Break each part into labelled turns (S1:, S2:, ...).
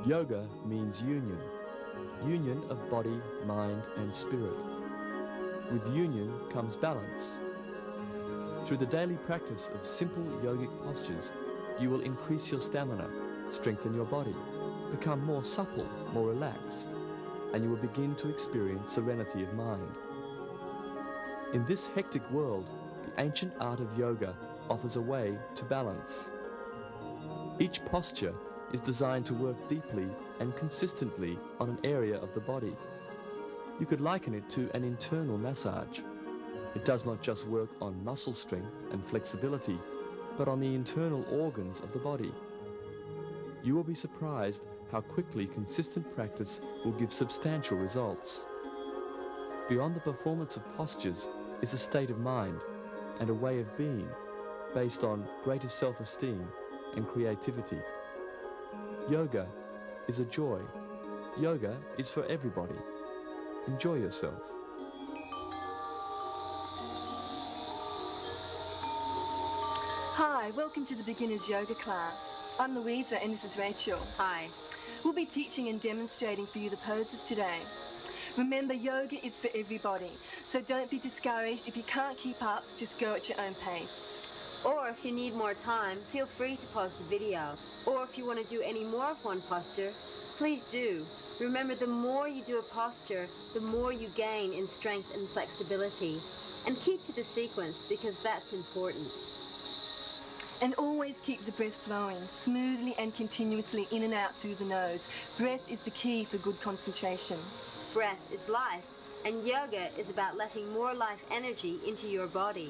S1: Yoga means union. Union of body, mind and spirit. With union comes balance. Through the daily practice of simple yogic postures, you will increase your stamina, strengthen your body, become more supple, more relaxed, and you will begin to experience serenity of mind. In this hectic world, the ancient art of yoga offers a way to balance. Each posture is designed to work deeply and consistently on an area of the body. You could liken it to an internal massage. It does not just work on muscle strength and flexibility, but on the internal organs of the body. You will be surprised how quickly consistent practice will give substantial results. Beyond the performance of postures is a state of mind and a way of being based on greater self-esteem and creativity. Yoga is a joy. Yoga is for everybody. Enjoy yourself.
S2: Hi, welcome to the Beginners Yoga class. I'm Louisa and this is Rachel.
S3: Hi.
S2: We'll be teaching and demonstrating for you the poses today. Remember, yoga is for everybody, so don't be discouraged. If you can't keep up, just go at your own pace.
S3: Or if you need more time, feel free to pause the video. Or if you want to do any more of one posture, please do. Remember, the more you do a posture, the more you gain in strength and flexibility. And keep to the sequence because that's important.
S2: And always keep the breath flowing, smoothly and continuously in and out through the nose. Breath is the key for good concentration.
S3: Breath is life, and yoga is about letting more life energy into your body.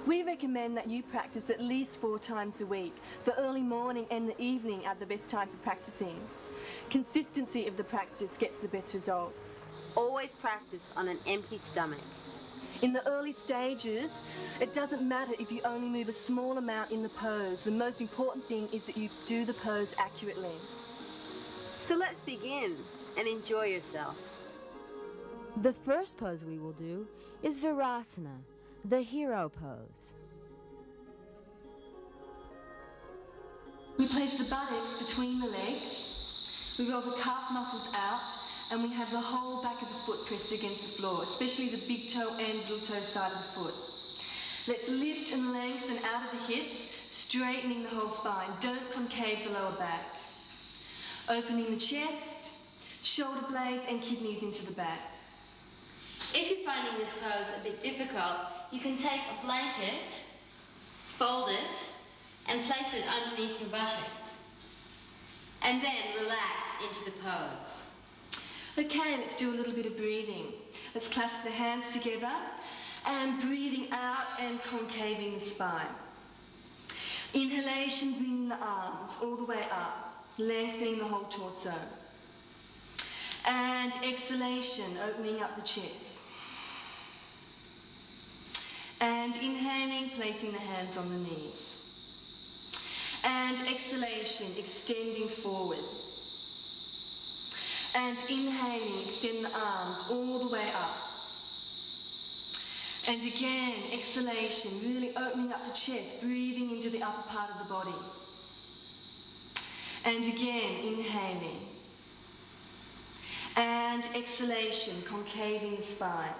S2: We recommend that you practice at least 4 times a week. The early morning and the evening are the best time for practicing. Consistency of the practice gets the best results.
S3: Always practice on an empty stomach.
S2: In the early stages, it doesn't matter if you only move a small amount in the pose. The most important thing is that you do the pose accurately.
S3: So let's begin and enjoy yourself.
S4: The first pose we will do is Virasana, the hero pose.
S2: We place the buttocks between the legs, we roll the calf muscles out, and we have the whole back of the foot pressed against the floor, especially the big toe and little toe side of the foot. Let's lift and lengthen out of the hips, straightening the whole spine. Don't concave the lower back. Opening the chest, shoulder blades and kidneys into the back.
S5: If you're finding this pose a bit difficult, you can take a blanket, fold it, and place it underneath your buttocks. And then relax into the pose.
S2: Okay, let's do a little bit of breathing. Let's clasp the hands together and breathing out and concaving the spine. Inhalation, bringing the arms all the way up, lengthening the whole torso. And exhalation, opening up the chest. And inhaling, placing the hands on the knees. And exhalation, extending forward. And inhaling, extend the arms all the way up. And again, exhalation, really opening up the chest, breathing into the upper part of the body. And again, inhaling. And exhalation, concaving the spine.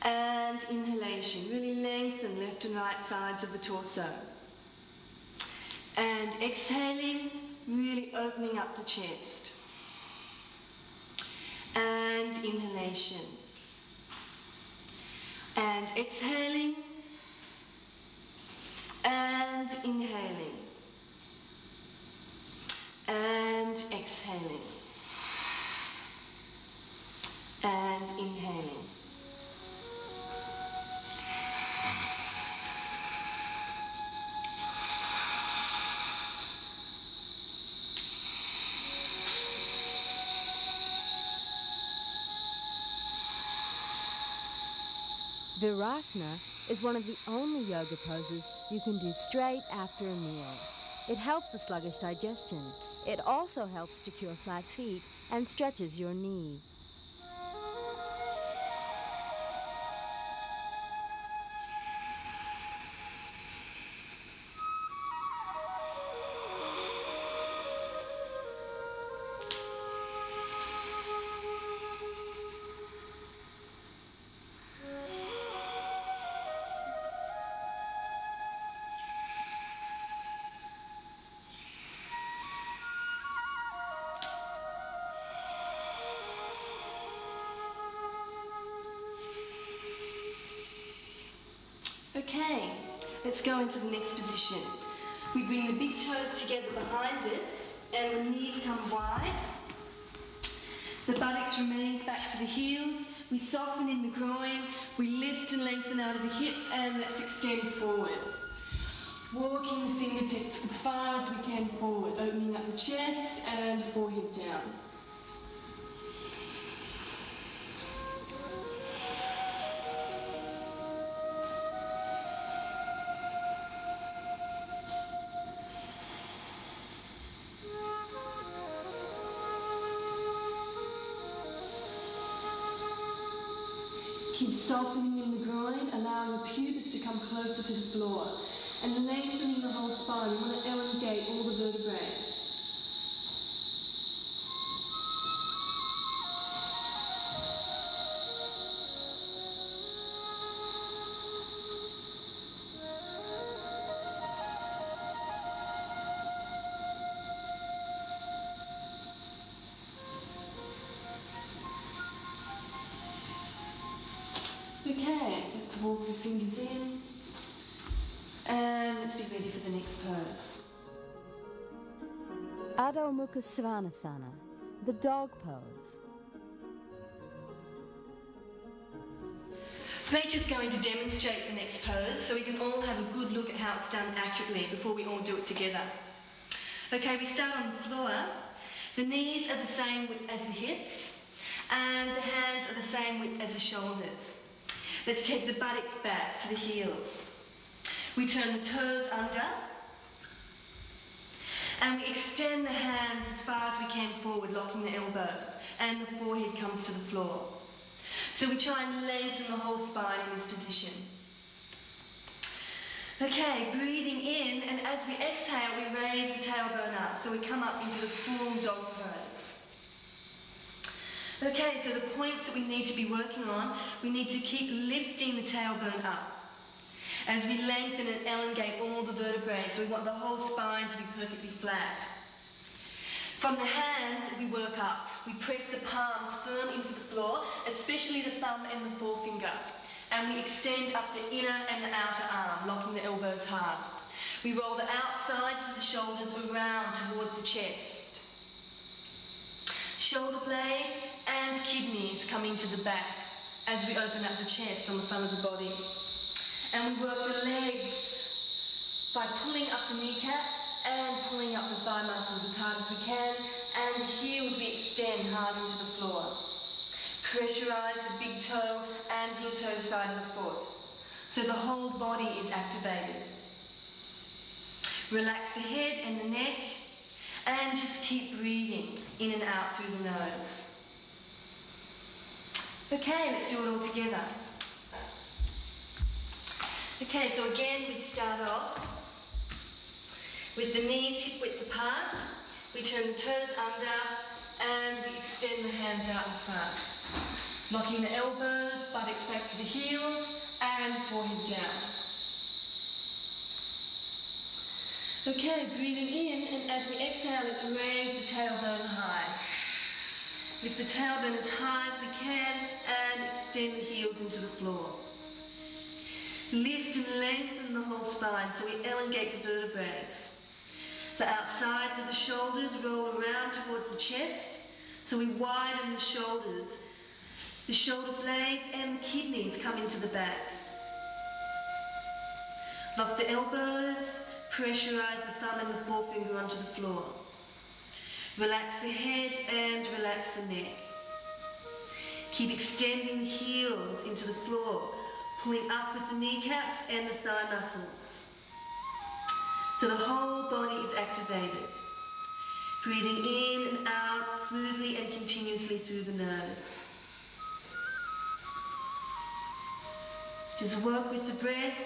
S2: And inhalation, really lengthen left and right sides of the torso. And exhaling, really opening up the chest. And inhalation. And exhaling. And inhaling. And exhaling. And inhaling.
S4: Virasana is one of the only yoga poses you can do straight after a meal. It helps the sluggish digestion. It also helps to cure flat feet and stretches your knees.
S2: Okay, let's go into the next position. We bring the big toes together behind us and the knees come wide. The buttocks remains back to the heels. We soften in the groin. We lift and lengthen out of the hips and let's extend forward. Walking the fingertips as far as we can forward, opening up the chest and forehead down. Keep softening in the groin, allowing the pubis to come closer to the floor. And lengthening the whole spine. We want to elongate all the vertebrae. Okay, let's walk the fingers in. And let's be ready for the next pose.
S4: Adho Mukha Svanasana, the dog pose.
S2: Rachel's going to demonstrate the next pose so we can all have a good look at how it's done accurately before we all do it together. Okay, we start on the floor. The knees are the same width as the hips and the hands are the same width as the shoulders. Let's take the buttocks back to the heels. We turn the toes under and we extend the hands as far as we can forward, locking the elbows, and the forehead comes to the floor. So we try and lengthen the whole spine in this position. Okay, breathing in, and as we exhale we raise the tailbone up, so we come up into the full dog pose. Okay, so the points that we need to be working on, we need to keep lifting the tailbone up as we lengthen and elongate all the vertebrae, so we want the whole spine to be perfectly flat. From the hands, we work up. We press the palms firm into the floor, especially the thumb and the forefinger. And we extend up the inner and the outer arm, locking the elbows hard. We roll the outsides of the shoulders around towards the chest. Shoulder blades and kidneys come into the back as we open up the chest on the front of the body. And we work the legs by pulling up the kneecaps and pulling up the thigh muscles as hard as we can, and the heels we extend hard into the floor. Pressurize the big toe and little toe side of the foot, so the whole body is activated. Relax the head and the neck, and just keep breathing in and out through the nose. Okay, let's do it all together. Okay, so again we start off with the knees hip width apart. We turn the toes under and we extend the hands out in front. Locking the elbows, buttocks back to the heels and forehead down. Okay, breathing in, and as we exhale, let's raise the tailbone high. Lift the tailbone as high as we can and extend the heels into the floor. Lift and lengthen the whole spine so we elongate the vertebrae. The outsides of the shoulders roll around towards the chest, so we widen the shoulders. The shoulder blades and the kidneys come into the back. Lock the elbows, pressurize the thumb and the forefinger onto the floor. Relax the head and relax the neck. Keep extending the heels into the floor, pulling up with the kneecaps and the thigh muscles. So the whole body is activated. Breathing in and out smoothly and continuously through the nose. Just work with the breath.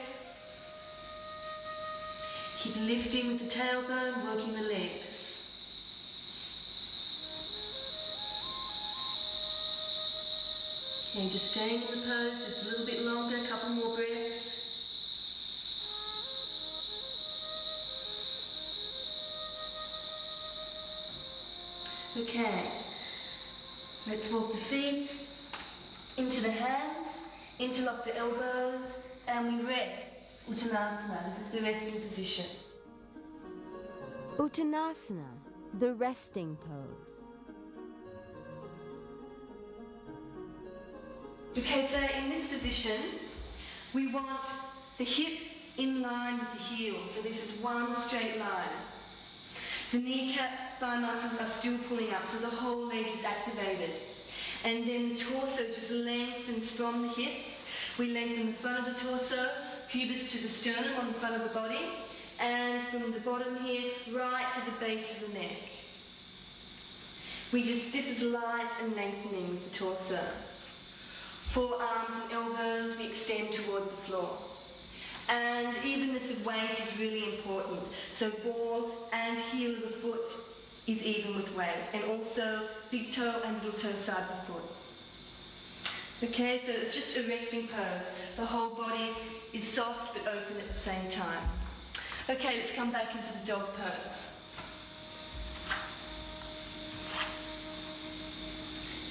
S2: Keep lifting with the tailbone, working the legs. Okay, just staying in the pose just a little bit longer, a couple more breaths. Okay, let's walk the feet into the hands, interlock the elbows, and we rest Uttanasana, this is the resting position.
S4: Uttanasana, the resting pose.
S2: Okay, so in this position, we want the hip in line with the heel, so this is one straight line. The kneecap, thigh muscles are still pulling up, so the whole leg is activated. And then the torso just lengthens from the hips. We lengthen the front of the torso, pubis to the sternum on the front of the body, and from the bottom here, right to the base of the neck. This is light and lengthening with the torso. Forearms and elbows, we extend towards the floor. And evenness of weight is really important. So ball and heel of the foot is even with weight. And also big toe and little toe side of the foot. Okay, so it's just a resting pose. The whole body is soft but open at the same time. Okay, let's come back into the dog pose.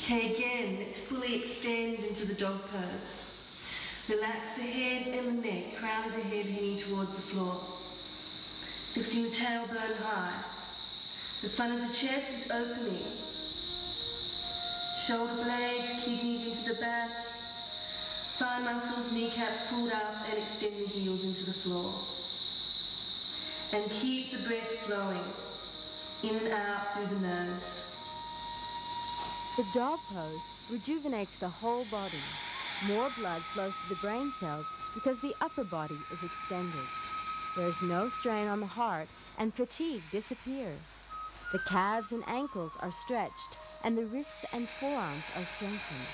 S2: Okay, again, let's fully extend into the dog pose. Relax the head and the neck, crown of the head hanging towards the floor. Lifting the tailbone high. The front of the chest is opening. Shoulder blades, kidneys into the back. Thigh muscles, kneecaps pulled up and extend the heels into the floor. And keep the breath flowing in and out through the nose.
S4: The dog pose rejuvenates the whole body. More blood flows to the brain cells because the upper body is extended. There is no strain on the heart and fatigue disappears. The calves and ankles are stretched and the wrists and forearms are strengthened.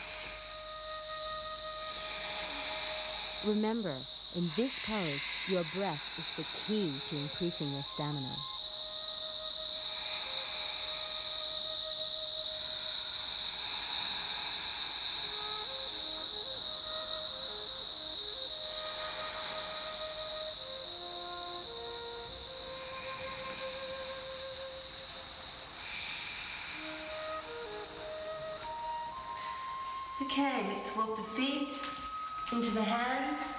S4: Remember, in this pose, your breath is the key to increasing your stamina.
S2: Okay, let's walk the feet into the hands,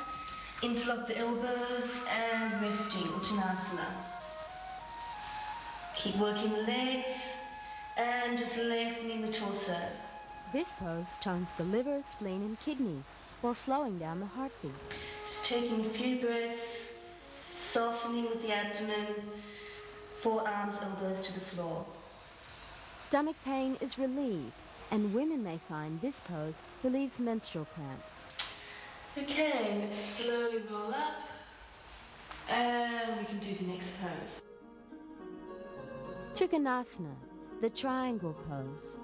S2: interlock the elbows and resting, Uttanasana. Keep working the legs and just lengthening the torso.
S4: This pose tones the liver, spleen, and kidneys while slowing down the heartbeat.
S2: Just taking a few breaths, softening with the abdomen, forearms, elbows to the floor.
S4: Stomach pain is relieved, and women may find this pose relieves menstrual cramps.
S2: Okay, let's slowly roll up, and we can do the next pose.
S4: Trikonasana, the triangle pose.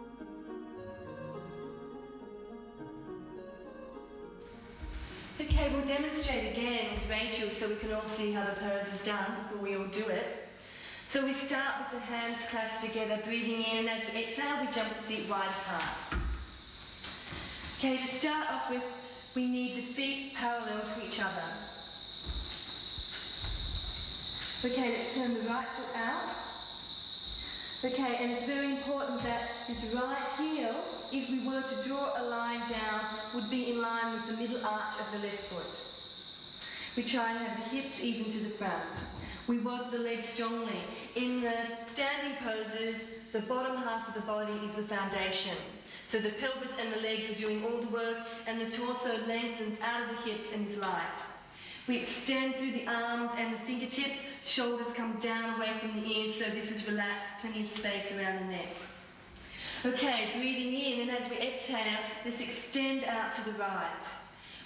S2: Okay, we'll demonstrate again with Rachel so we can all see how the pose is done before we all do it. So we start with the hands clasped together, breathing in, and as we exhale, we jump the feet wide apart. Okay, to start off with, we need the feet parallel to each other. Okay, let's turn the right foot out. Okay, and it's very important that this right heel, if we were to draw a line down, would be in line with the middle arch of the left foot. We try and have the hips even to the front. We work the legs strongly. In the standing poses, the bottom half of the body is the foundation. So the pelvis and the legs are doing all the work, and the torso lengthens out of the hips and is light. We extend through the arms and the fingertips, shoulders come down away from the ears, so this is relaxed, plenty of space around the neck. Okay, breathing in, and as we exhale, let's extend out to the right.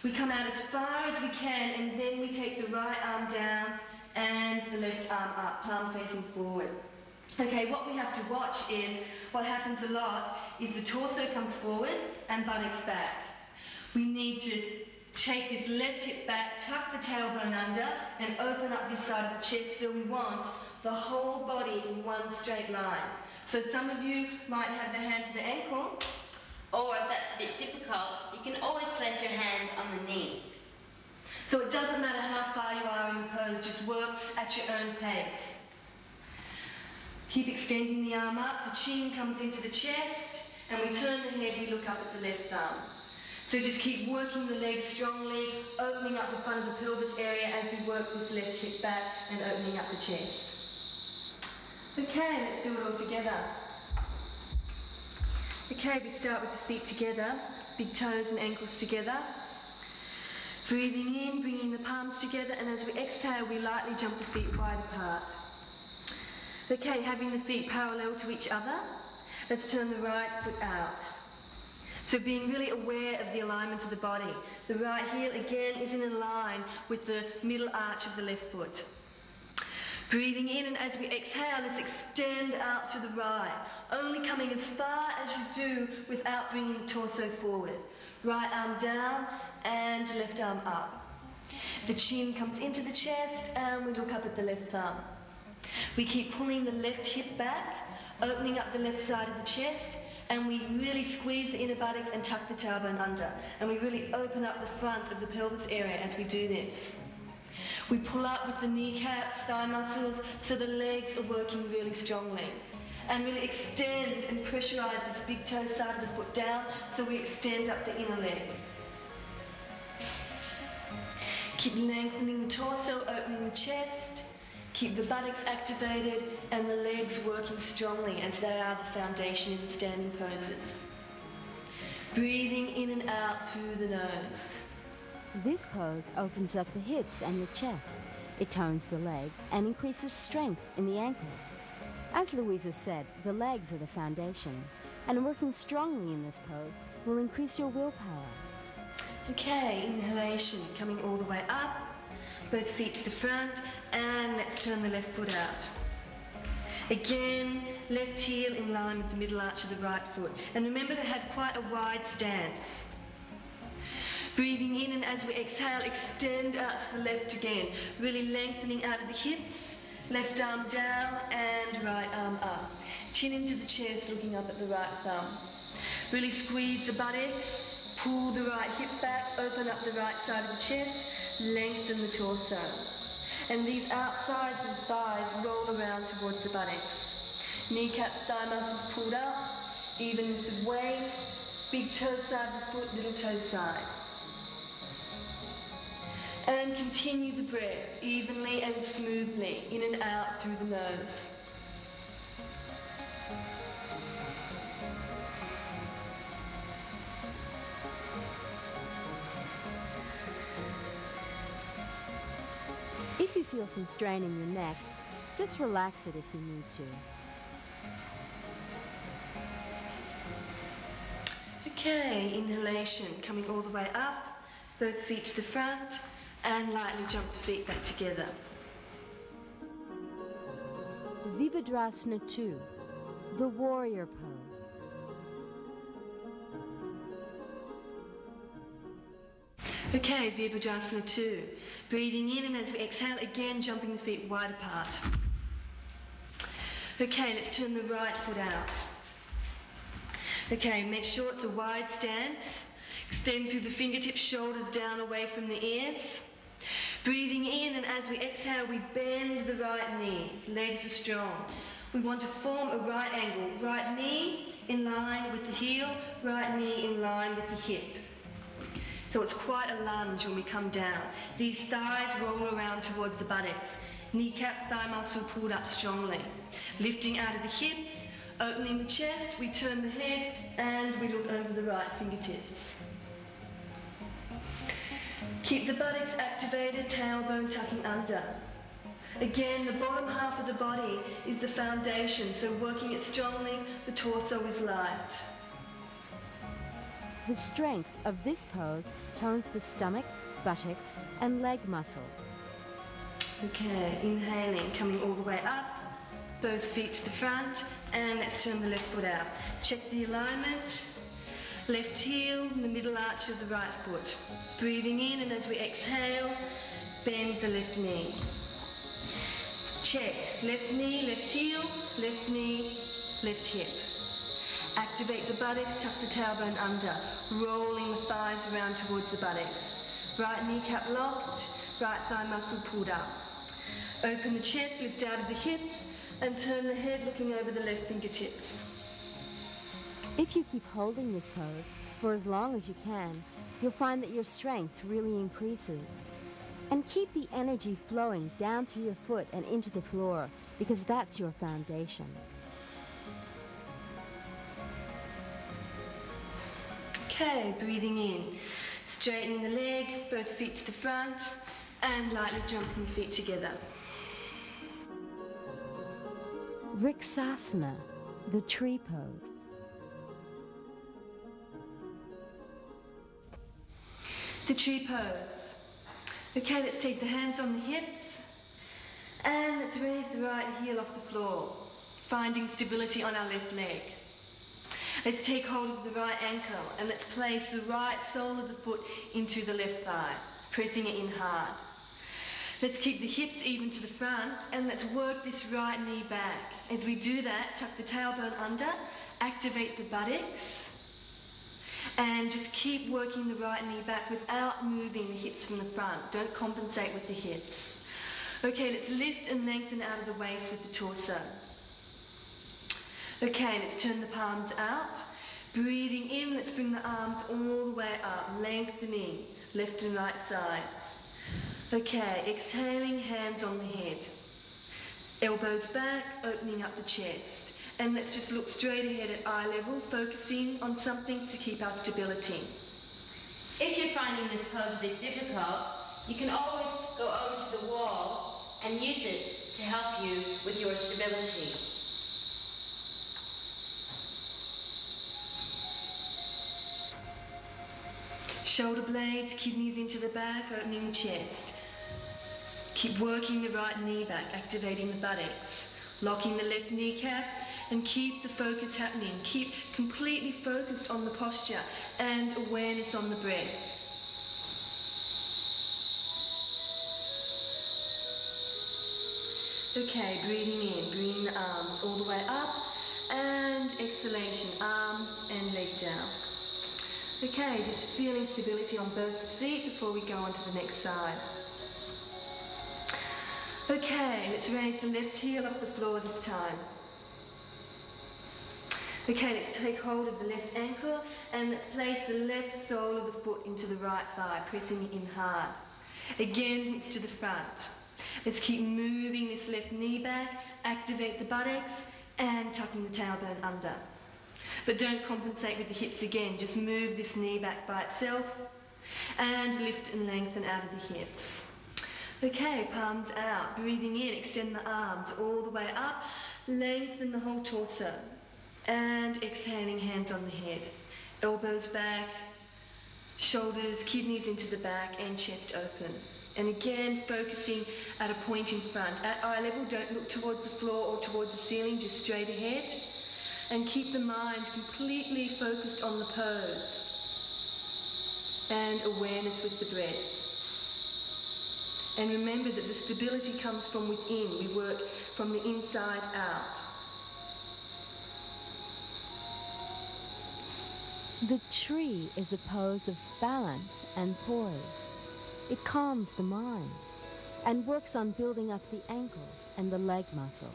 S2: We come out as far as we can, and then we take the right arm down and the left arm up, palm facing forward. Okay, what we have to watch is, what happens a lot is the torso comes forward and buttocks back. We need to take this left hip back, tuck the tailbone under, and open up this side of the chest, so we want the whole body in one straight line. So some of you might have the hand to the ankle.
S5: Or if that's a bit difficult, you can always place your hand on the knee.
S2: So it doesn't matter how far you are in the pose, just work at your own pace. Keep extending the arm up, the chin comes into the chest, and we turn the head, we look up at the left arm. So just keep working the legs strongly, opening up the front of the pelvis area as we work this left hip back and opening up the chest. Okay, let's do it all together. Okay, we start with the feet together, big toes and ankles together. Breathing in, bringing the palms together, and as we exhale, we lightly jump the feet wide apart. Okay, having the feet parallel to each other, let's turn the right foot out. So being really aware of the alignment of the body. The right heel again is in line with the middle arch of the left foot. Breathing in, and as we exhale, let's extend out to the right, only coming as far as you do without bringing the torso forward. Right arm down and left arm up. The chin comes into the chest and we look up at the left thumb. We keep pulling the left hip back, opening up the left side of the chest, and we really squeeze the inner buttocks and tuck the tailbone under. And we really open up the front of the pelvis area as we do this. We pull up with the kneecaps, thigh muscles, so the legs are working really strongly. And really extend and pressurize this big toe side of the foot down, so we extend up the inner leg. Keep lengthening the torso, opening the chest. Keep the buttocks activated and the legs working strongly as they are the foundation in the standing poses. Breathing in and out through the nose.
S4: This pose opens up the hips and the chest. It tones the legs and increases strength in the ankles. As Louisa said, the legs are the foundation, and working strongly in this pose will increase your willpower.
S2: Okay, inhalation, coming all the way up, both feet to the front, and let's turn the left foot out. Again, left heel in line with the middle arch of the right foot, and remember to have quite a wide stance. Breathing in, and as we exhale, extend out to the left again, really lengthening out of the hips. Left arm down and right arm up. Chin into the chest, looking up at the right thumb. Really squeeze the buttocks, pull the right hip back, open up the right side of the chest, lengthen the torso. And these outsides of the thighs roll around towards the buttocks. Kneecaps, thigh muscles pulled up, evenness of weight, big toe side of the foot, little toe side. And continue the breath evenly and smoothly, in and out through the nose.
S4: If you feel some strain in your neck, just relax it if you need to.
S2: Okay, inhalation, coming all the way up, both feet to the front, and lightly jump the feet back together.
S4: Virabhadrasana 2, the warrior pose.
S2: Okay, Virabhadrasana 2. Breathing in, and as we exhale, again jumping the feet wide apart. Okay, let's turn the right foot out. Okay, make sure it's a wide stance. Extend through the fingertips, shoulders down away from the ears. Breathing in, and as we exhale, we bend the right knee. Legs are strong. We want to form a right angle. Right knee in line with the heel, right knee in line with the hip. So it's quite a lunge when we come down. These thighs roll around towards the buttocks. Kneecap, thigh muscle pulled up strongly. Lifting out of the hips, opening the chest, we turn the head and we look over the right fingertips. Keep the buttocks activated, tailbone tucking under. Again, the bottom half of the body is the foundation, so working it strongly, the torso is light.
S4: The strength of this pose tones the stomach, buttocks, and leg muscles.
S2: Okay, inhaling, coming all the way up, both feet to the front, and let's turn the left foot out. Check the alignment. Left heel in the middle arch of the right foot. Breathing in, and as we exhale, bend the left knee. Check. Left knee, left heel, left knee, left hip. Activate the buttocks, tuck the tailbone under, rolling the thighs around towards the buttocks. Right kneecap locked, right thigh muscle pulled up. Open the chest, lift out of the hips, and turn the head looking over the left fingertips.
S4: If you keep holding this pose, for as long as you can, you'll find that your strength really increases. And keep the energy flowing down through your foot and into the floor, because that's your foundation.
S2: Okay, breathing in. Straightening the leg, both feet to the front, and lightly jumping the feet together.
S4: Vriksasana, the tree pose.
S2: The tree pose. Okay, let's take the hands on the hips, and let's raise the right heel off the floor, finding stability on our left leg. Let's take hold of the right ankle and let's place the right sole of the foot into the left thigh, pressing it in hard. Let's keep the hips even to the front and let's work this right knee back. As we do that, tuck the tailbone under, activate the buttocks, and just keep working the right knee back without moving the hips from the front. Don't compensate with the hips. Okay, let's lift and lengthen out of the waist with the torso. Okay, let's turn the palms out. Breathing in, let's bring the arms all the way up, lengthening left and right sides. Okay, exhaling, hands on the head. Elbows back, opening up the chest. And let's just look straight ahead at eye level, focusing on something to keep our stability.
S5: If you're finding this pose a bit difficult, you can always go over to the wall and use it to help you with your stability.
S2: Shoulder blades, kidneys into the back, opening the chest. Keep working the right knee back, activating the buttocks, locking the left kneecap, and keep the focus happening. Keep completely focused on the posture and awareness on the breath. Okay, breathing in, bringing the arms all the way up, and exhalation, arms and leg down. Okay, just feeling stability on both feet before we go on to the next side. Okay, let's raise the left heel off the floor this time. Okay, let's take hold of the left ankle and let's place the left sole of the foot into the right thigh, pressing it in hard. Again, hips to the front. Let's keep moving this left knee back, activate the buttocks, and tucking the tailbone under. But don't compensate with the hips again, just move this knee back by itself and lift and lengthen out of the hips. Okay, palms out, breathing in, extend the arms all the way up, lengthen the whole torso and exhaling, hands on the head, elbows back, shoulders, kidneys into the back and chest open. And again, focusing at a point in front. At eye level, don't look towards the floor or towards the ceiling, just straight ahead. And keep the mind completely focused on the pose and awareness with the breath. And remember that the stability comes from within. We work from the inside out.
S4: The tree is a pose of balance and poise. It calms the mind and works on building up the ankles and the leg muscles.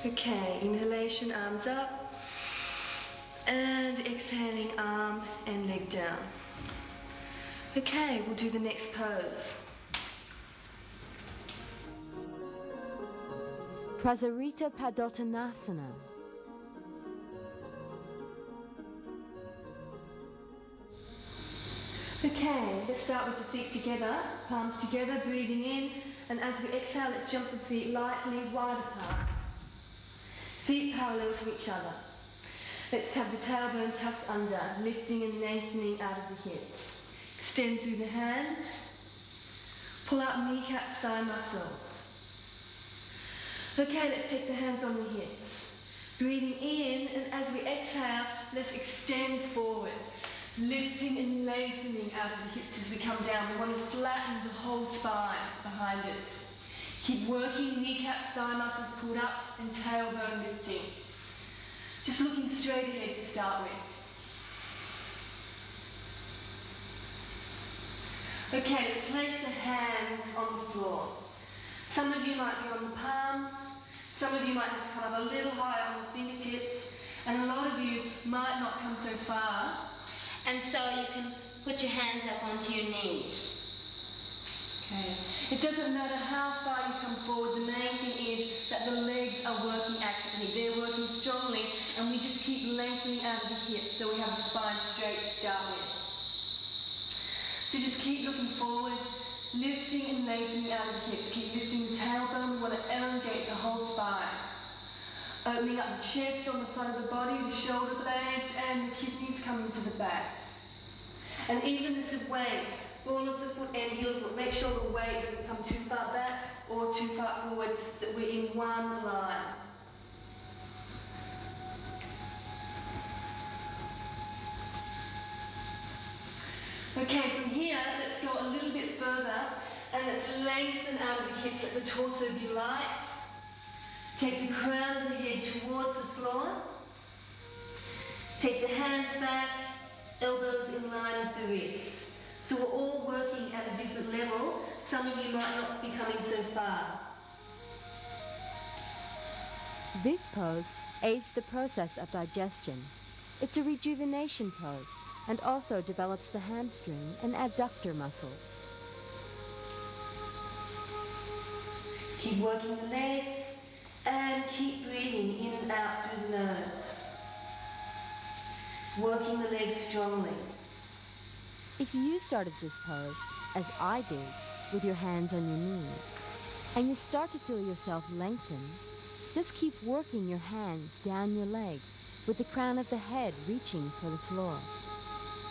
S2: Okay, inhalation, arms up, and exhaling, arm and leg down. Okay, we'll do the next pose.
S4: Prasarita Padottanasana.
S2: Okay, let's start with the feet together, palms together, breathing in, and as we exhale, let's jump the feet lightly wide apart. Feet parallel to each other. Let's have the tailbone tucked under, lifting and lengthening out of the hips. Extend through the hands. Pull out kneecaps, thigh muscles. Okay, let's take the hands on the hips. Breathing in, and as we exhale, let's extend forward. Lifting and lengthening out of the hips as we come down. We want to flatten the whole spine behind us. Keep working, kneecaps, thigh muscles pulled up, and tailbone lifting. Just looking straight ahead to start with. Okay, let's place the hands on the floor. Some of you might be on the palms, some of you might have to come up a little higher on the fingertips, and a lot of you might not come so far.
S5: And so you can put your hands up onto your knees.
S2: Okay. It doesn't matter how far you come forward, the main thing is that the legs are working accurately. They're working strongly, and we just keep lengthening out of the hips so we have the spine straight to start with. So just keep looking forward, lifting and lengthening out of the hips. Keep lifting the tailbone. We want to elongate the whole spine. Opening up the chest on the front of the body, the shoulder blades and the kidneys coming to the back. And evenness of weight. Ball of the foot and heel of the foot. Make sure the weight doesn't come too far back or too far forward, that we're in one line. Okay, from here, let's go a little bit further and let's lengthen out of the hips, let the torso be light. Take the crown of the head towards the floor. Take the hands back, elbows in line with the wrists. So we're all working at a different level. Some of you might not be coming so far.
S4: This pose aids the process of digestion. It's a rejuvenation pose and also develops the hamstring and adductor muscles.
S2: Keep working the legs and keep breathing in and out through the nose. Working the legs strongly.
S4: If you started this pose, as I did, with your hands on your knees, and you start to feel yourself lengthen, just keep working your hands down your legs with the crown of the head reaching for the floor.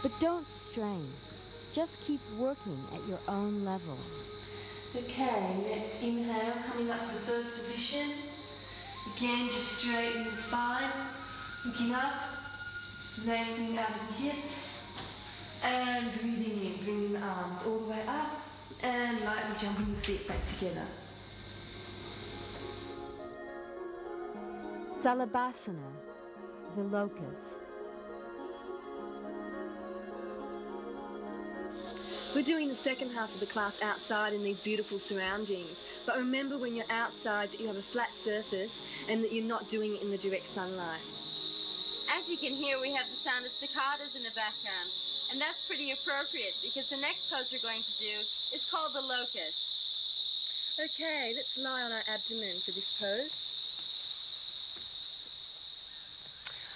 S4: But don't strain. Just keep working at your own level.
S2: Okay, let's inhale, coming up to the first position. Again, just straighten the spine, looking up, lengthening out of the hips, and breathing in, bringing the arms all the way up, and lightly jumping the feet back together.
S4: Salabhasana, the locust.
S2: We're doing the second half of the class outside in these beautiful surroundings. But remember when you're outside that you have a flat surface and that you're not doing it in the direct sunlight.
S3: As you can hear, we have the sound of cicadas in the background. And that's pretty appropriate because the next pose we're going to do is called the locust.
S2: Okay, let's lie on our abdomen for this pose.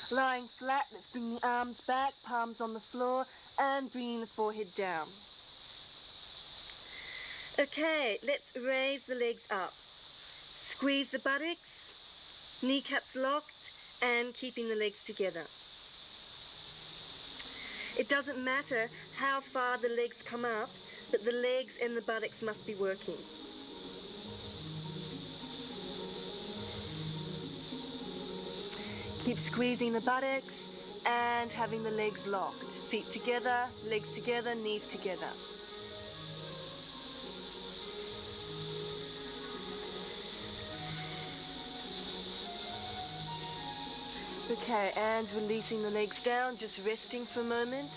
S2: Lying flat, let's bring the arms back, palms on the floor, and bringing the forehead down. Okay, let's raise the legs up. Squeeze the buttocks, kneecaps locked, and keeping the legs together. It doesn't matter how far the legs come up, but the legs and the buttocks must be working. Keep squeezing the buttocks and having the legs locked. Feet together, legs together, knees together. Okay, and releasing the legs down, just resting for a moment.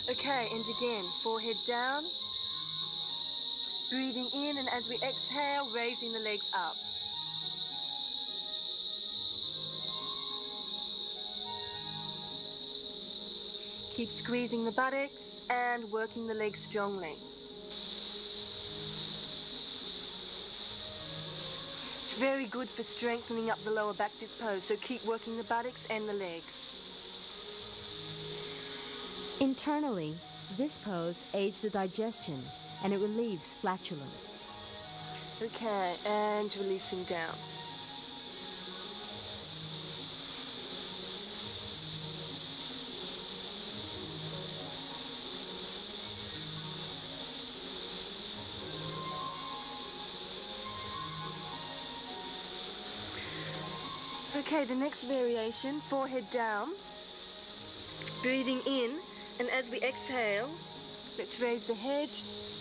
S2: Okay, and again, forehead down. Breathing in, and as we exhale, raising the legs up. Keep squeezing the buttocks and working the legs strongly. It's very good for strengthening up the lower back, this pose, so keep working the buttocks and the legs.
S4: Internally, this pose aids the digestion and it relieves flatulence.
S2: Okay, and releasing down. Okay, the next variation, forehead down, breathing in, and as we exhale, let's raise the head,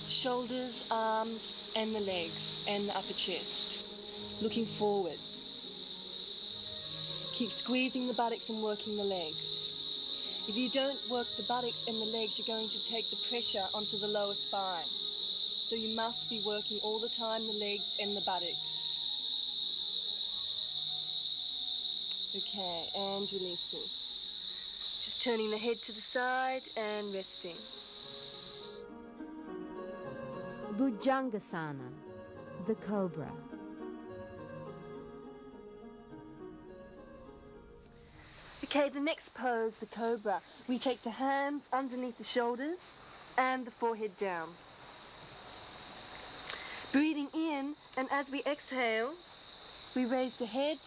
S2: shoulders, arms, and the legs, and the upper chest. looking forward. Keep squeezing the buttocks and working the legs. If you don't work the buttocks and the legs, you're going to take the pressure onto the lower spine. So you must be working all the time the legs and the buttocks. Okay, and releasing. Just turning the head to the side and resting.
S4: Bhujangasana, the cobra.
S2: Okay, the next pose, the cobra. We take the hands underneath the shoulders and the forehead down. Breathing in, and as we exhale, we raise the head,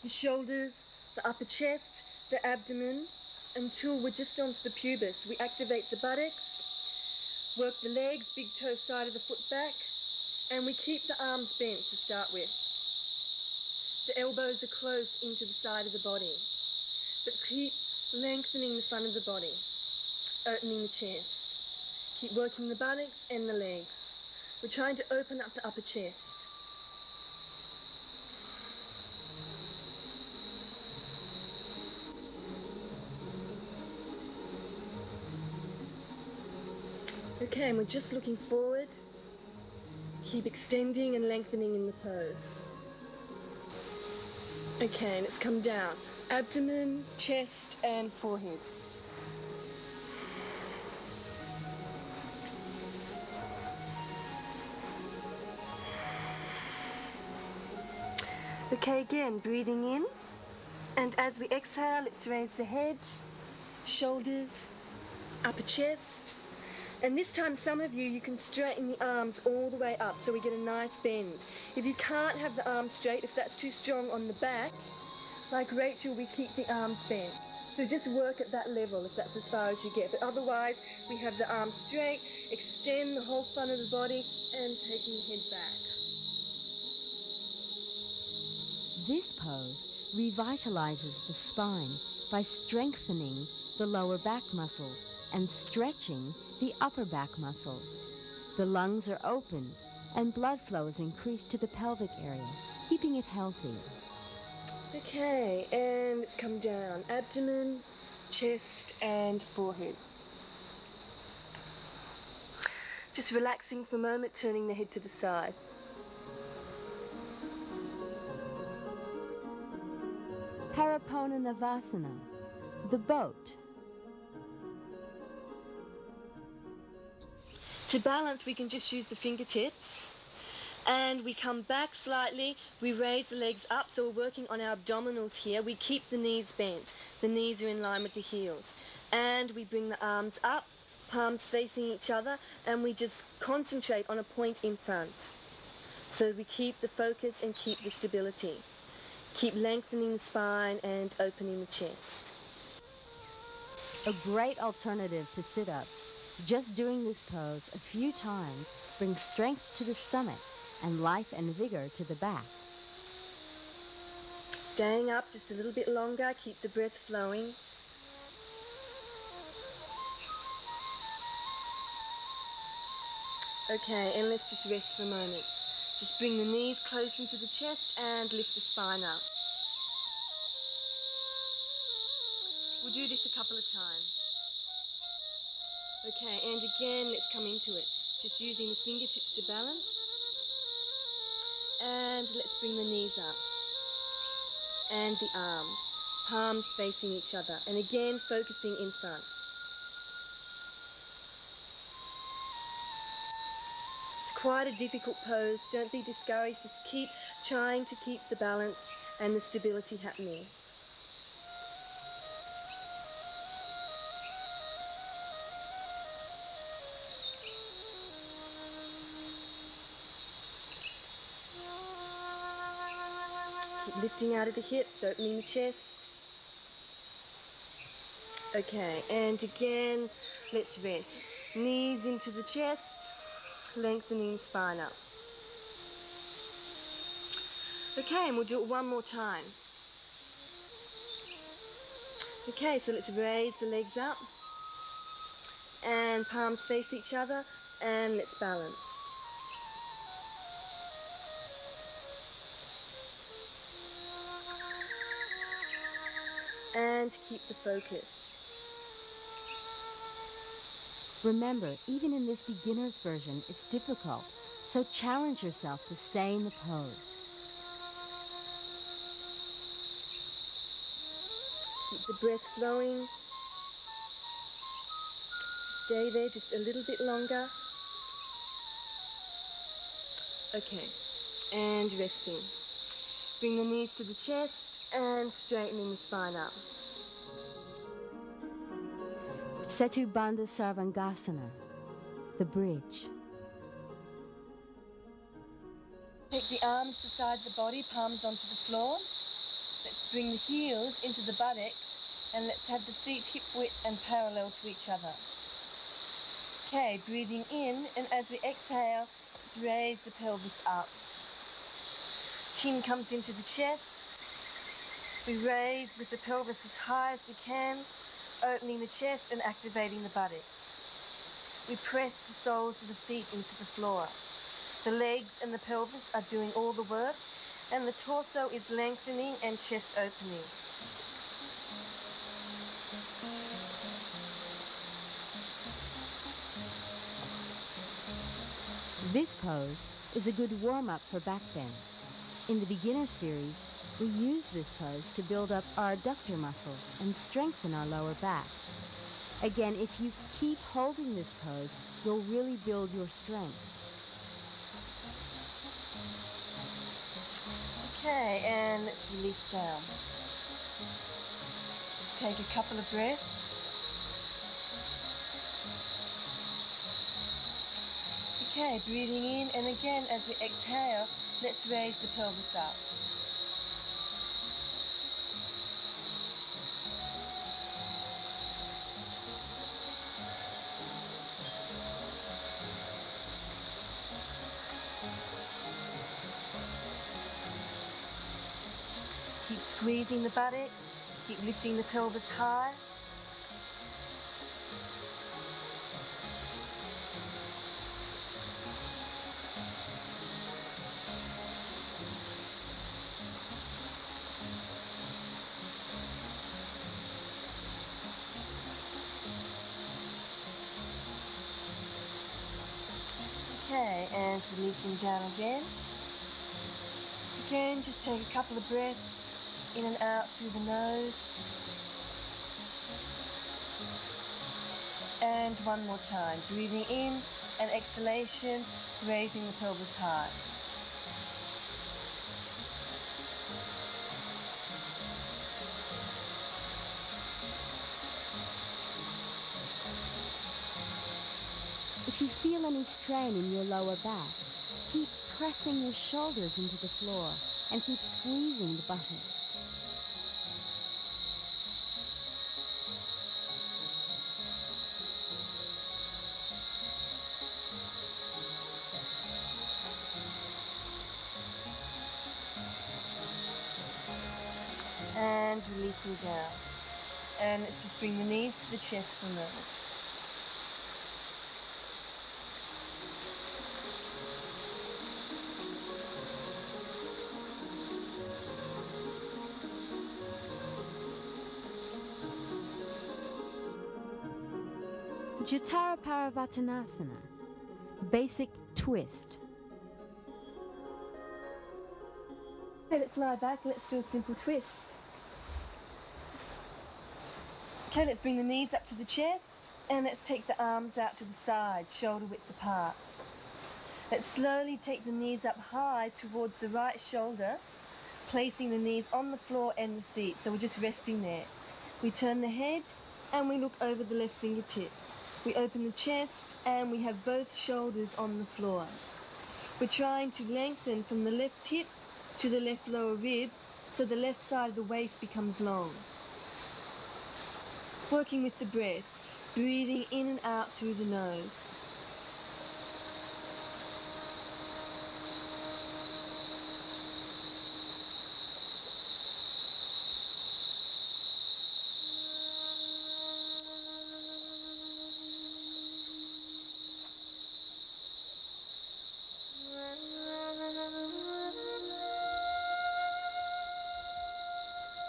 S2: the shoulders, the upper chest, the abdomen, until we're just onto the pubis. We activate the buttocks, work the legs, big toe side of the foot back, and we keep the arms bent to start with. The elbows are close into the side of the body, but keep lengthening the front of the body, opening the chest. Keep working the buttocks and the legs. We're trying to open up the upper chest. Okay, and we're just looking forward. Keep extending and lengthening in the pose. Okay, and let's come down. Abdomen, chest, and forehead. Okay, again, breathing in. And as we exhale, let's raise the head, shoulders, upper chest. And this time, some of you can straighten the arms all the way up so we get a nice bend. If you can't have the arms straight, if that's too strong on the back, like Rachel, we keep the arms bent. So just work at that level if that's as far as you get. But otherwise, we have the arms straight, extend the whole front of the body, and taking the head back.
S4: This pose revitalizes the spine by strengthening the lower back muscles and stretching the upper back muscles. The lungs are open and blood flow is increased to the pelvic area, keeping it healthy.
S2: Okay, and let's come down. Abdomen, chest, and forehead. Just relaxing for a moment, turning the head to the side.
S4: Paraponanavasana, the boat.
S2: To balance, we can just use the fingertips. And we come back slightly, we raise the legs up, so we're working on our abdominals here. We keep the knees bent. The knees are in line with the heels. And we bring the arms up, palms facing each other, and we just concentrate on a point in front. So we keep the focus and keep the stability. Keep lengthening the spine and opening the chest.
S4: A great alternative to sit-ups. Just doing this pose a few times brings strength to the stomach and life and vigor to the back.
S2: Staying up just a little bit longer, keep the breath flowing. Okay, and let's just rest for a moment. Just bring the knees close into the chest and lift the spine up. We'll do this a couple of times. Okay, and again, let's come into it. Just using the fingertips to balance. And let's bring the knees up. And the arms. Palms facing each other. And again, focusing in front. It's quite a difficult pose. Don't be discouraged. Just keep trying to keep the balance and the stability happening. Lifting out of the hips, opening the chest. Okay, and again, let's rest. Knees into the chest, lengthening the spine up. Okay, and we'll do it one more time. Okay, so let's raise the legs up. And palms face each other, and let's balance. and keep the focus.
S4: Remember, even in this beginner's version, it's difficult, so challenge yourself to stay in the pose.
S2: Keep the breath flowing. Stay there just a little bit longer. Okay, and resting. Bring the knees to the chest and straightening the spine up.
S4: Setu Bandha Sarvangasana, the bridge.
S2: Take the arms beside the body, palms onto the floor. Let's bring the heels into the buttocks and let's have the feet hip width and parallel to each other. Okay, breathing in, and as we exhale, let's raise the pelvis up. Chin comes into the chest. We raise with the pelvis as high as we can, opening the chest and activating the buttocks. We press the soles of the feet into the floor. The legs and the pelvis are doing all the work, and the torso is lengthening and chest opening.
S4: This pose is a good warm-up for back bend. In the beginner series, we use this pose to build up our adductor muscles and strengthen our lower back. Again, if you keep holding this pose, you'll really build your strength.
S2: Okay, and let's release down. Just take a couple of breaths. Okay, breathing in, and again as we exhale, let's raise the pelvis up. Keep squeezing the buttocks, keep lifting the pelvis high. Okay, and releasing down again. Again, just take a couple of breaths in and out through the nose. And one more time, breathing in and exhalation, raising the pelvis high.
S4: If you feel any strain in your lower back, keep pressing your shoulders into the floor and keep squeezing the buttocks.
S2: And releasing down. And let's just bring the knees to the chest for a moment.
S4: Jatara Parivartanasana, basic twist.
S2: Okay, let's lie back and let's do a simple twist. Okay, let's bring the knees up to the chest and let's take the arms out to the side, shoulder width apart. Let's slowly take the knees up high towards the right shoulder, placing the knees on the floor and the feet, so we're just resting there. We turn the head and we look over the left fingertip. We open the chest and we have both shoulders on the floor. We're trying to lengthen from the left hip to the left lower rib so the left side of the waist becomes long. Working with the breath, breathing in and out through the nose.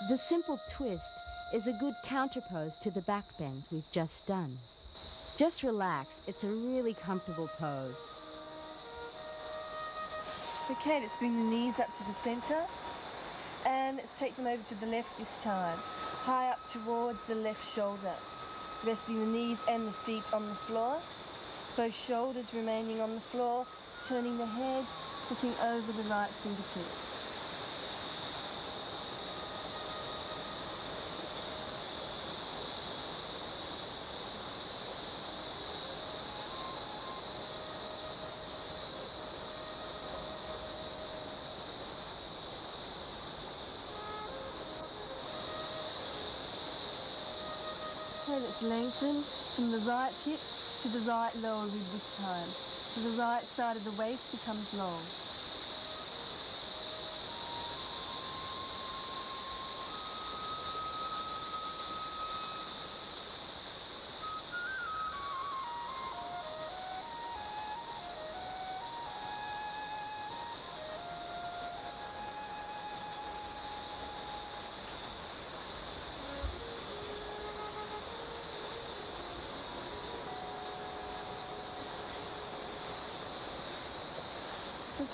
S4: The simple twist is a good counterpose to the back bends we've just done. Just relax, it's a really comfortable pose.
S2: Okay, let's bring the knees up to the centre and let's take them over to the left this time, high up towards the left shoulder, resting the knees and the feet on the floor, both shoulders remaining on the floor, turning the head, looking over the right fingertips. Okay, let's lengthen from the right hip to the right lower rib this time. So the right side of the waist becomes long.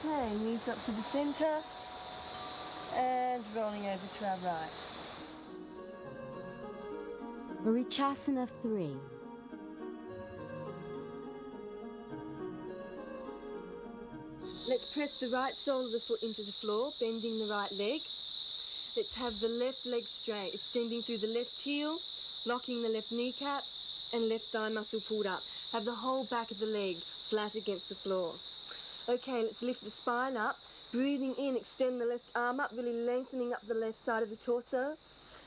S2: Okay, knees up to the centre and rolling over to our right.
S4: Vrichasana 3.
S2: Let's press the right sole of the foot into the floor, bending the right leg. Let's have the left leg straight, extending through the left heel, locking the left kneecap and left thigh muscle pulled up. Have the whole back of the leg flat against the floor. Okay, let's lift the spine up. Breathing in, extend the left arm up, really lengthening up the left side of the torso.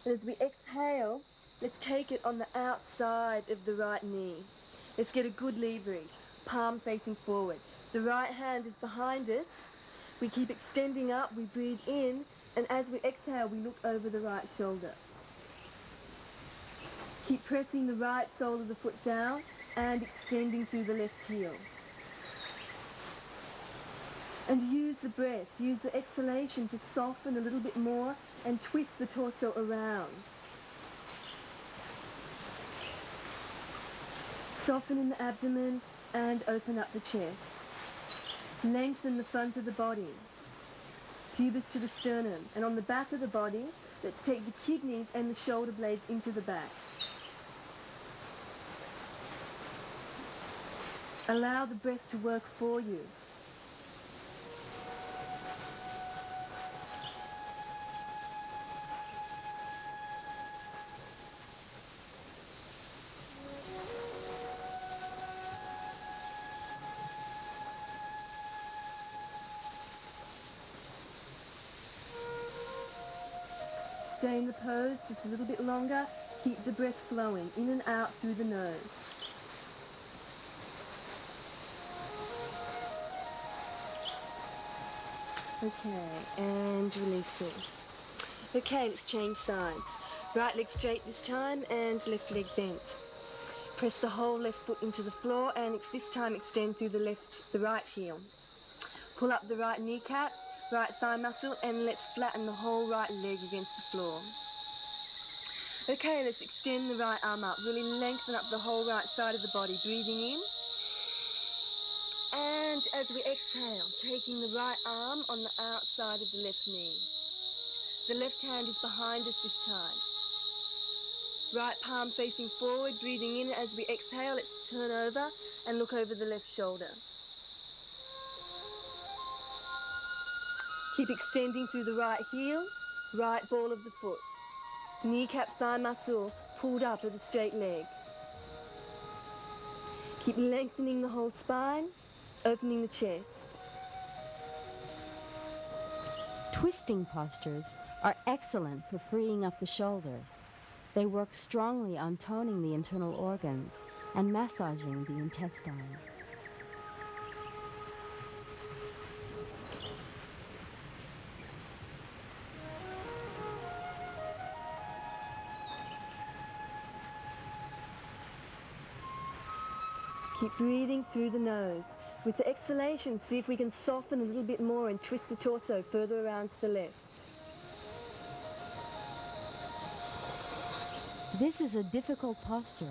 S2: And as we exhale, let's take it on the outside of the right knee. Let's get a good leverage, palm facing forward. The right hand is behind us. We keep extending up, we breathe in, and as we exhale, we look over the right shoulder. Keep pressing the right sole of the foot down and extending through the left heel. And use the breath, use the exhalation to soften a little bit more and twist the torso around. Soften in the abdomen and open up the chest. Lengthen the front of the body, pubis to the sternum, and on the back of the body, let's take the kidneys and the shoulder blades into the back. Allow the breath to work for you. Stay in the pose just a little bit longer. Keep the breath flowing in and out through the nose. Okay, and releasing. Okay, let's change sides. Right leg straight this time and left leg bent. Press the whole left foot into the floor and this time extend through the right heel. Pull up the right kneecap, right thigh muscle, and let's flatten the whole right leg against the floor. Okay, let's extend the right arm up, really lengthen up the whole right side of the body, breathing in. And as we exhale, taking the right arm on the outside of the left knee. The left hand is behind us this time. Right palm facing forward, breathing in. As we exhale, let's turn over and look over the left shoulder. Keep extending through the right heel, right ball of the foot. Kneecap, thigh muscle pulled up at the straight leg. Keep lengthening the whole spine, opening the chest.
S4: Twisting postures are excellent for freeing up the shoulders. They work strongly on toning the internal organs and massaging the intestines.
S2: Keep breathing through the nose. With the exhalation, see if we can soften a little bit more and twist the torso further around to the left.
S4: This is a difficult posture,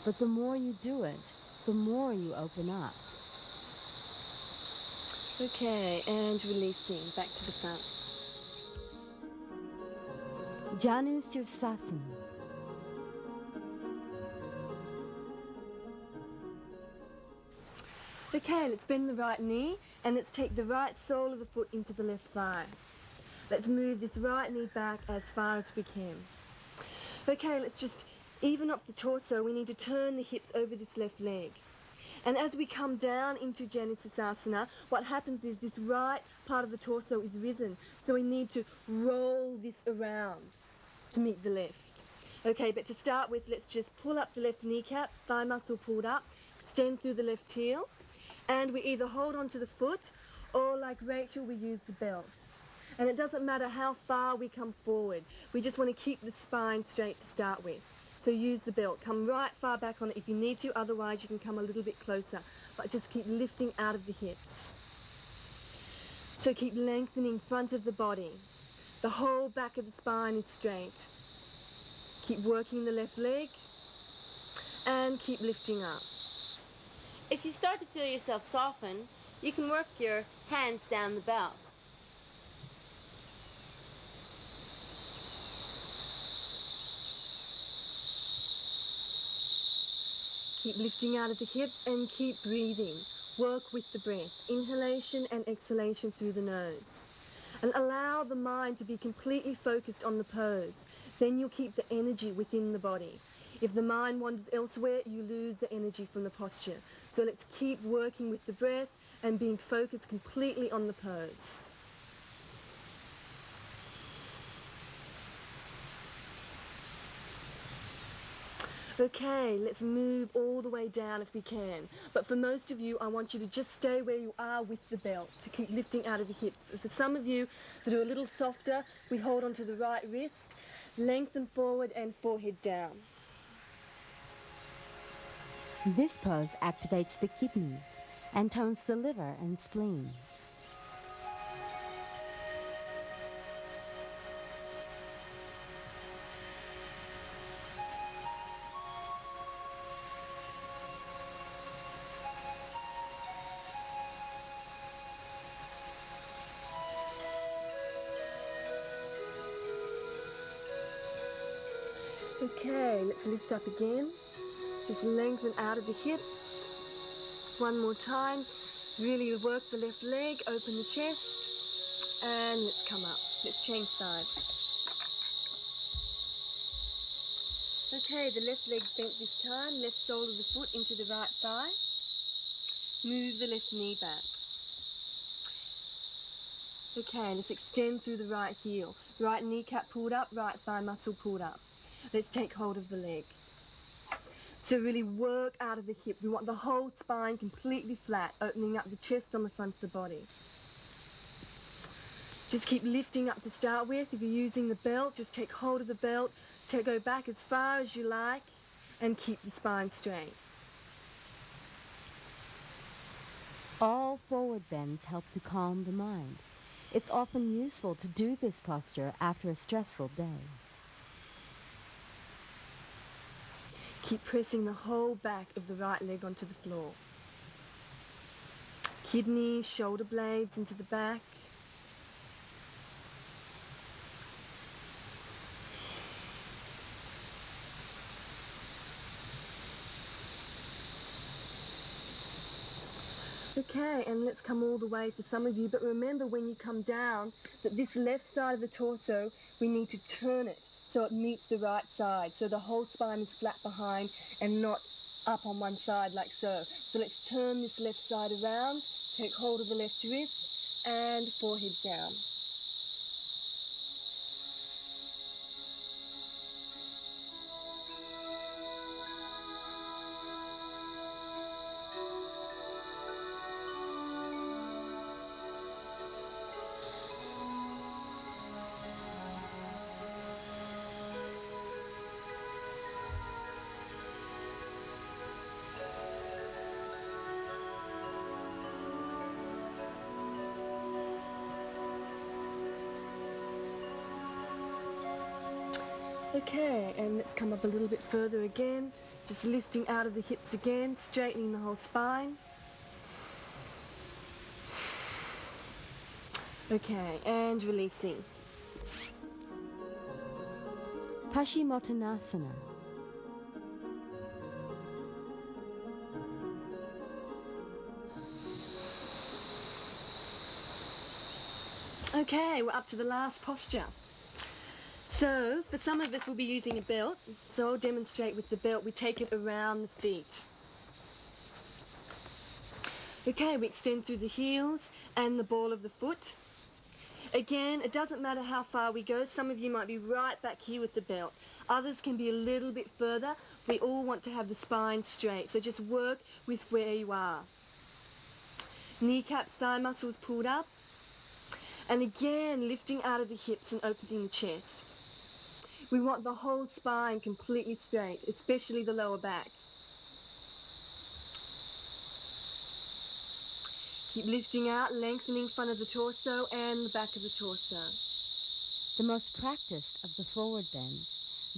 S4: but the more you do it, the more you open up.
S2: Okay, and releasing, back to the front.
S4: Janu Sirsasana.
S2: Okay, let's bend the right knee and let's take the right sole of the foot into the left thigh. Let's move this right knee back as far as we can. Okay, let's just even off the torso. We need to turn the hips over this left leg. And as we come down into Janu Sirsasana, what happens is this right part of the torso is risen. So we need to roll this around to meet the left. Okay, but to start with, let's just pull up the left kneecap, thigh muscle pulled up, extend through the left heel, and we either hold onto the foot or, like Rachel, we use the belt. And it doesn't matter how far we come forward. We just want to keep the spine straight to start with. So use the belt. Come right far back on it if you need to, otherwise you can come a little bit closer. But just keep lifting out of the hips. So keep lengthening front of the body. The whole back of the spine is straight. Keep working the left leg and keep lifting up.
S3: If you start to feel yourself soften, you can work your hands down the belt.
S2: Keep lifting out of the hips and keep breathing. Work with the breath, inhalation and exhalation through the nose. And allow the mind to be completely focused on the pose. Then you'll keep the energy within the body. If the mind wanders elsewhere, you lose the energy from the posture. So let's keep working with the breath and being focused completely on the pose. Okay, let's move all the way down if we can. But for most of you, I want you to just stay where you are with the belt, to keep lifting out of the hips. But for some of you that are a little softer, we hold onto the right wrist, lengthen forward and forehead down.
S4: This pose activates the kidneys and tones the liver and spleen.
S2: Okay, let's lift up again. Just lengthen out of the hips. One more time. Really work the left leg, open the chest, and let's come up. Let's change sides. Okay, the left leg's bent this time. Left sole of the foot into the right thigh. Move the left knee back. Okay, let's extend through the right heel. Right kneecap pulled up, right thigh muscle pulled up. Let's take hold of the leg. So really work out of the hip. We want the whole spine completely flat, opening up the chest on the front of the body. Just keep lifting up to start with. If you're using the belt, just take hold of the belt, go back as far as you like, and keep the spine straight.
S4: All forward bends help to calm the mind. It's often useful to do this posture after a stressful day.
S2: Keep pressing the whole back of the right leg onto the floor. Kidneys, shoulder blades into the back. Okay, and let's come all the way for some of you, but remember when you come down that this left side of the torso, we need to turn it so it meets the right side, so the whole spine is flat behind and not up on one side like so. So let's turn this left side around, take hold of the left wrist and forehead down. Okay, and let's come up a little bit further again, just lifting out of the hips again, straightening the whole spine. Okay, and releasing.
S4: Paschimottanasana.
S2: Okay, we're up to the last posture. So, for some of us we'll be using a belt, so I'll demonstrate with the belt. We take it around the feet. Okay, we extend through the heels and the ball of the foot. Again, it doesn't matter how far we go. Some of you might be right back here with the belt. Others can be a little bit further. We all want to have the spine straight, so just work with where you are. Kneecaps, thigh muscles pulled up. And again, lifting out of the hips and opening the chest. We want the whole spine completely straight, especially the lower back. Keep lifting out, lengthening front of the torso and the back of the torso.
S4: The most practiced of the forward bends,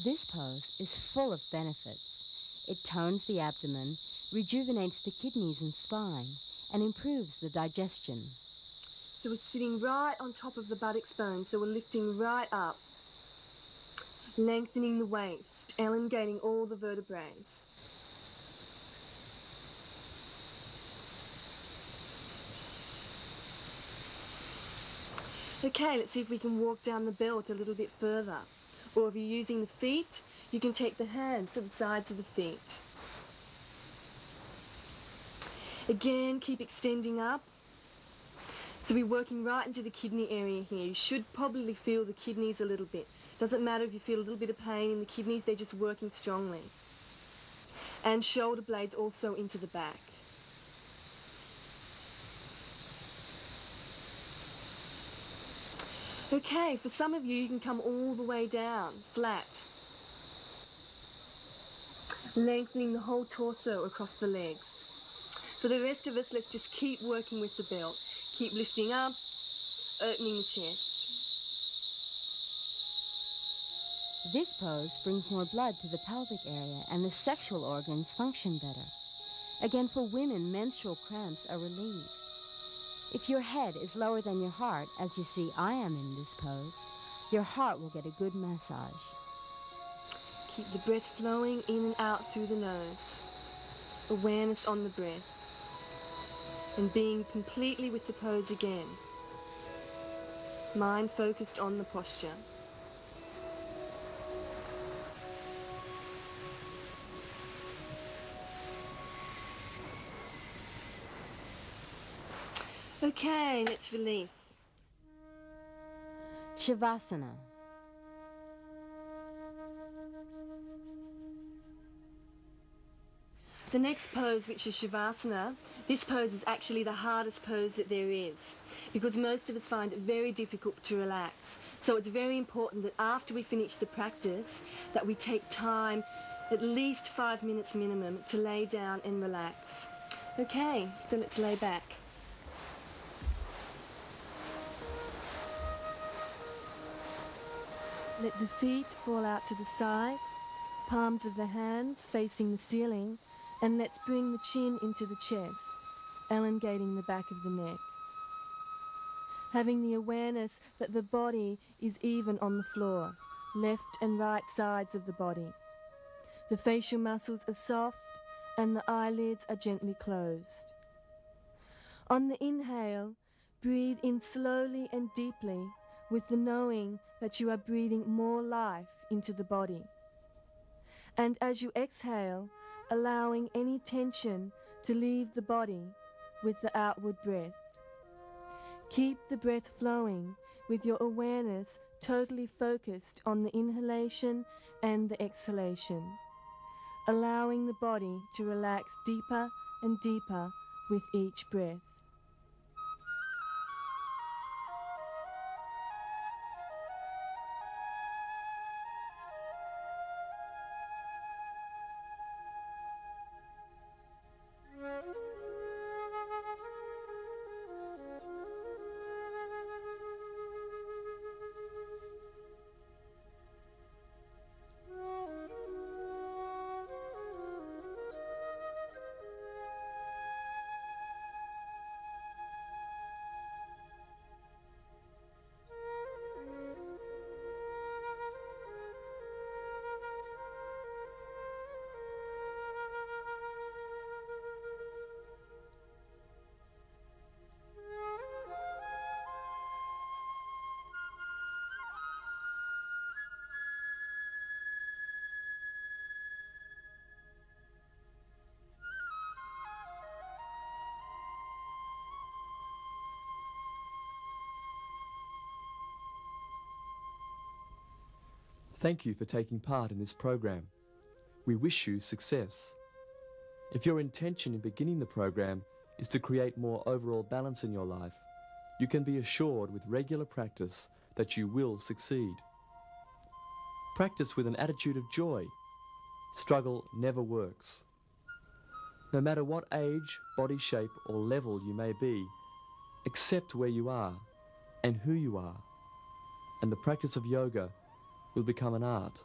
S4: this pose is full of benefits. It tones the abdomen, rejuvenates the kidneys and spine, and improves the digestion.
S2: So we're sitting right on top of the buttocks bone, so we're lifting right up. Lengthening the waist, elongating all the vertebrae. Okay, let's see if we can walk down the belt a little bit further. Or if you're using the feet, you can take the hands to the sides of the feet. Again, keep extending up. So we're working right into the kidney area here. You should probably feel the kidneys a little bit. Doesn't matter if you feel a little bit of pain in the kidneys, they're just working strongly. And shoulder blades also into the back. Okay, for some of you, you can come all the way down, flat. Lengthening the whole torso across the legs. For the rest of us, let's just keep working with the belt. Keep lifting up, opening the chest.
S4: This pose brings more blood to the pelvic area and the sexual organs function better. Again, for women, menstrual cramps are relieved. If your head is lower than your heart, as you see I am in this pose, your heart will get a good massage.
S2: Keep the breath flowing in and out through the nose. Awareness on the breath. And being completely with the pose again. Mind focused on the posture. Okay, let's release.
S4: Shavasana.
S2: The next pose, which is Shavasana, this pose is actually the hardest pose that there is, because most of us find it very difficult to relax. So it's very important that after we finish the practice, that we take time, at least 5 minutes minimum, to lay down and relax. Okay, so let's lay back. Let the feet fall out to the side, palms of the hands facing the ceiling, and let's bring the chin into the chest, elongating the back of the neck. Having the awareness that the body is even on the floor, left and right sides of the body. The facial muscles are soft and the eyelids are gently closed. On the inhale, breathe in slowly and deeply with the knowing that you are breathing more life into the body. And as you exhale, allowing any tension to leave the body with the outward breath. Keep the breath flowing with your awareness totally focused on the inhalation and the exhalation, allowing the body to relax deeper and deeper with each breath.
S1: Thank you for taking part in this program. We wish you success. If your intention in beginning the program is to create more overall balance in your life, you can be assured with regular practice that you will succeed. Practice with an attitude of joy. Struggle never works. No matter what age, body shape, or level you may be, accept where you are and who you are, and the practice of yoga will become an art.